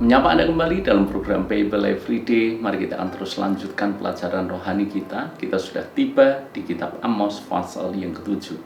Menyapa Anda kembali dalam program Bible Everyday. Mari kita akan terus lanjutkan pelajaran rohani kita. Kita sudah tiba di kitab Amos pasal yang ke-7.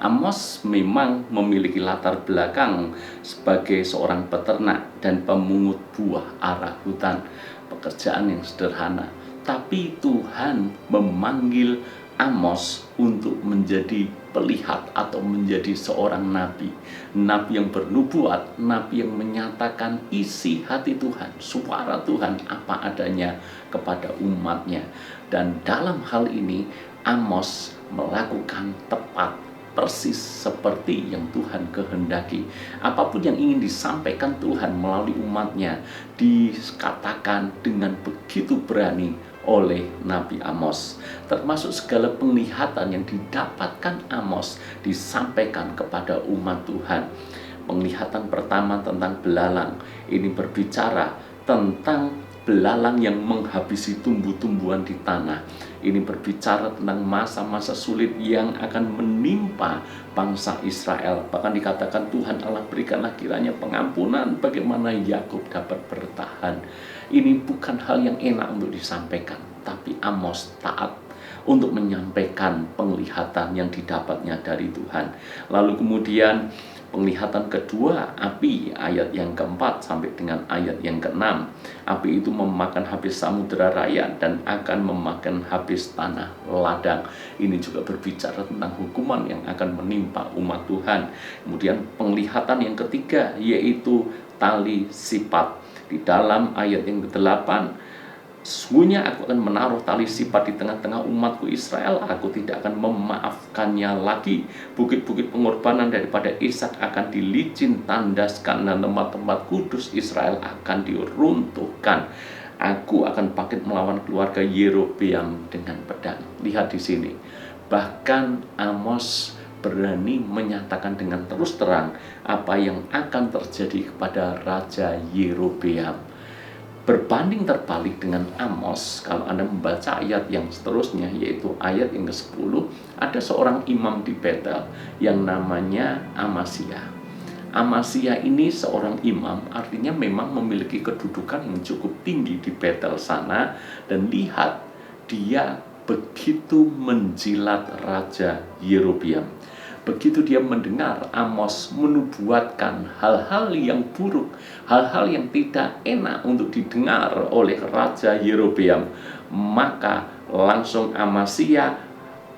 Amos memang memiliki latar belakang sebagai seorang peternak dan pemungut buah arah hutan. Pekerjaan yang sederhana. Tapi Tuhan memanggil Amos untuk menjadi pelihat atau menjadi seorang nabi. Nabi yang bernubuat, nabi yang menyatakan isi hati Tuhan, suara Tuhan apa adanya kepada umatnya. Dan dalam hal ini Amos melakukan tepat persis seperti yang Tuhan kehendaki. Apapun yang ingin disampaikan Tuhan melalui umatnya dikatakan dengan begitu berani oleh Nabi Amos. Termasuk segala penglihatan yang didapatkan Amos disampaikan kepada umat Tuhan. Penglihatan pertama tentang belalang. Ini berbicara tentang belalang yang menghabisi tumbuh-tumbuhan di tanah. Ini berbicara tentang masa-masa sulit yang akan menimpa bangsa Israel. Bahkan dikatakan Tuhan Allah berikanlah kiranya pengampunan bagaimana Yakub dapat bertahan. Ini bukan hal yang enak untuk disampaikan, tapi Amos taat untuk menyampaikan penglihatan yang didapatnya dari Tuhan. Lalu kemudian penglihatan kedua, api, ayat yang keempat sampai dengan ayat yang keenam. Api itu memakan habis samudera raya dan akan memakan habis tanah ladang. Ini juga berbicara tentang hukuman yang akan menimpa umat Tuhan. Kemudian penglihatan yang ketiga yaitu tali sipat. Di dalam ayat yang ke-8, sesungguhnya aku akan menaruh tali sipat di tengah-tengah umatku Israel. Aku tidak akan memaafkannya lagi. Bukit-bukit pengorbanan daripada Ishak akan dilicin tandaskan, dan tempat-tempat kudus Israel akan diruntuhkan. Aku akan bangkit melawan keluarga Yerobeam dengan pedang. Lihat di sini. Bahkan Amos berani menyatakan dengan terus terang apa yang akan terjadi kepada Raja Yerobeam. Berbanding terbalik dengan Amos, kalau Anda membaca ayat yang seterusnya, yaitu ayat yang ke-10, ada seorang imam di Betel yang namanya Amasya. Amasya ini seorang imam, artinya memang memiliki kedudukan yang cukup tinggi di Betel sana. Dan lihat, dia begitu menjilat Raja Yerobeam. Begitu dia mendengar Amos menubuatkan hal-hal yang buruk, hal-hal yang tidak enak untuk didengar oleh Raja Yerobeam, maka langsung Amasya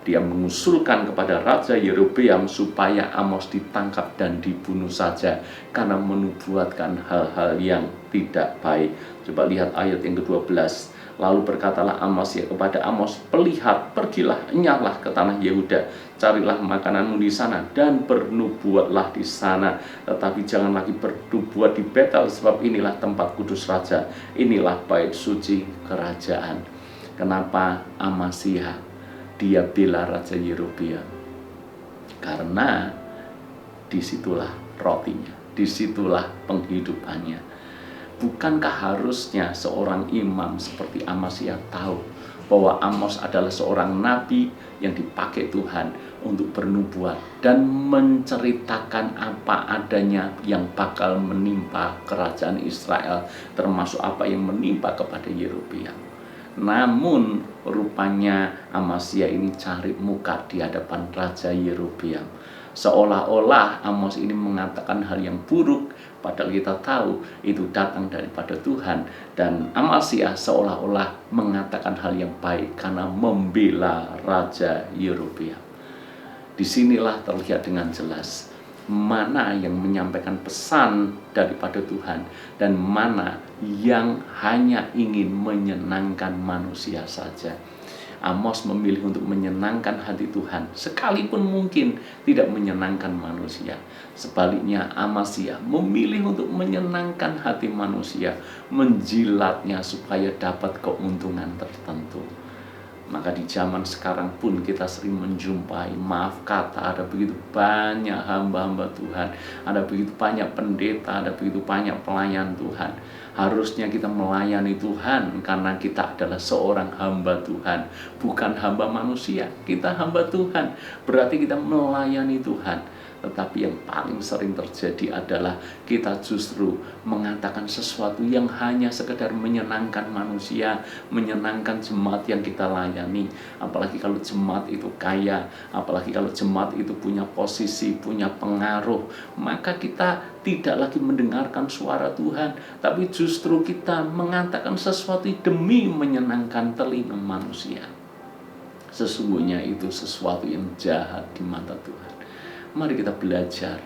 dia mengusulkan kepada Raja Yerobeam supaya Amos ditangkap dan dibunuh saja karena menubuatkan hal-hal yang tidak baik. Coba lihat ayat yang ke-12. Lalu berkatalah Amasya kepada Amos, "Pelihat, pergilah, enyahlah ke tanah Yehuda, carilah makananmu di sana dan bernubuatlah di sana. Tetapi jangan lagi bernubuat di Betel, sebab inilah tempat kudus raja, inilah bait suci kerajaan." Kenapa Amasya dia bela Raja Yerobeam? Karena disitulah rotinya, disitulah penghidupannya. Bukankah harusnya seorang imam seperti Amasya tahu bahwa Amos adalah seorang nabi yang dipakai Tuhan untuk bernubuat dan menceritakan apa adanya yang bakal menimpa kerajaan Israel, termasuk apa yang menimpa kepada Yerobeam. Namun rupanya Amasya ini cari muka di hadapan Raja Yerobeam. Seolah-olah Amos ini mengatakan hal yang buruk, padahal kita tahu itu datang daripada Tuhan. Dan Amasya seolah-olah mengatakan hal yang baik karena membela Raja Yerobeam. Disinilah terlihat dengan jelas mana yang menyampaikan pesan daripada Tuhan dan mana yang hanya ingin menyenangkan manusia saja. Amos memilih untuk menyenangkan hati Tuhan, sekalipun mungkin tidak menyenangkan manusia. Sebaliknya Amasya memilih untuk menyenangkan hati manusia, menjilatnya supaya dapat keuntungan tertentu. Maka di zaman sekarang pun kita sering menjumpai, maaf kata, ada begitu banyak hamba-hamba Tuhan, ada begitu banyak pendeta, ada begitu banyak pelayan Tuhan. Harusnya kita melayani Tuhan karena kita adalah seorang hamba Tuhan, bukan hamba manusia. Kita hamba Tuhan, berarti kita melayani Tuhan. Tetapi yang paling sering terjadi adalah kita justru mengatakan sesuatu yang hanya sekedar menyenangkan manusia, menyenangkan jemaat yang kita layani. Apalagi kalau jemaat itu kaya, apalagi kalau jemaat itu punya posisi, punya pengaruh, maka kita tidak lagi mendengarkan suara Tuhan, tapi justru kita mengatakan sesuatu demi menyenangkan telinga manusia. Sesungguhnya itu sesuatu yang jahat di mata Tuhan. Mari kita belajar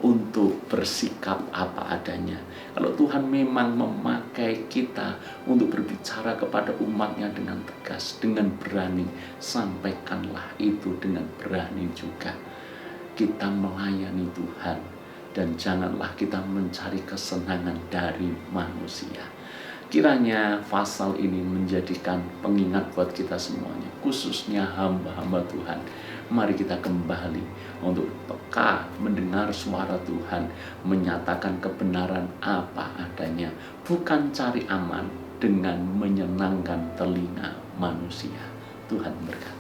untuk bersikap apa adanya. Kalau Tuhan memang memakai kita untuk berbicara kepada umatnya dengan tegas, dengan berani, sampaikanlah itu dengan berani juga. Kita melayani Tuhan, dan janganlah kita mencari kesenangan dari manusia. Kiranya pasal ini menjadikan pengingat buat kita semuanya, khususnya hamba-hamba Tuhan. Mari kita kembali untuk peka mendengar suara Tuhan, menyatakan kebenaran apa adanya, bukan cari aman dengan menyenangkan telinga manusia. Tuhan berkati.